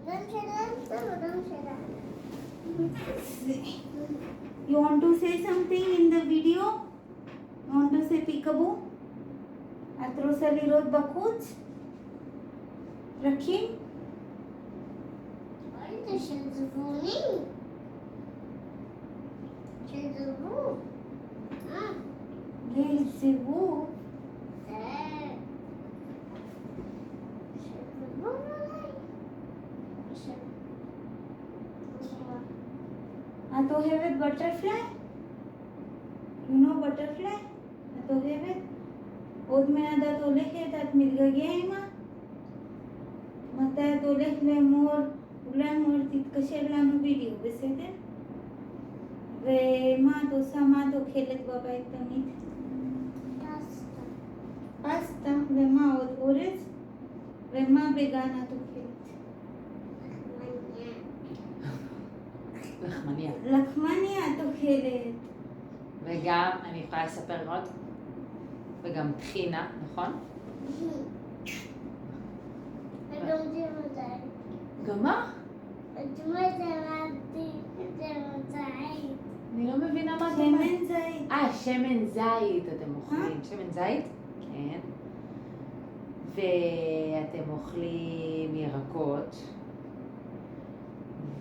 You want to say something in the video? You want to say peekaboo? את רוצה לראות בחוץ? רכים? זה של זבונים. של זבוב. יש זבוב. זה של זבוב אולי. את אוהבת בטרפליי? You know butterfly? את אוהבת? עוד מעט את הולכת, את מתגעגע עימה? מתי את הולכת לאמור? אולי מור תתקשר לנו וידאו, בסדר? ומה את עושה? מה את אוכלת בבית תמיד? פסטה. פסטה, ומה עוד? אורז? ומה בגן את אוכלת? לחמניה. לחמניה את אוכלת. וגם, אני יכולה לספר עוד, וגם טחינה, נכון? וגם ג'מזית. גם מה? אני לא מבינה מה את אומרת. שמן זית. שמן זית אתם אוכלים. שמן זית? כן. ואתם אוכלים ירקות.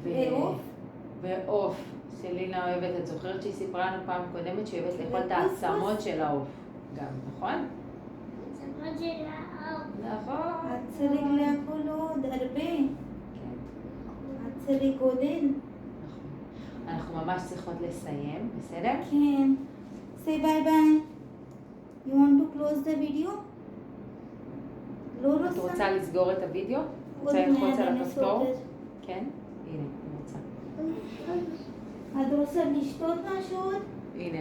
ועוף? ועוף. סלינה אוהבת, את זוכרת שהיא סיפרה לנו פעם קודמת שהיא אוהבת לאכול את העצמות של העוף. גם, נכון? עצמות של העוף. נכון. את צריך לאכול עוד הרבה. כן. את צריך גודל. נכון. אנחנו ממש צריכות לסיים, בסדר? כן. Say bye bye. You want to close the video? לא את רוצה? רוצה לסגור את הוידאו? עוד רוצה ללחוץ מעט על אני הכפתור? סוגרת. כן? הנה, אני רוצה. את רוצה לשתות משהו עוד? הנה.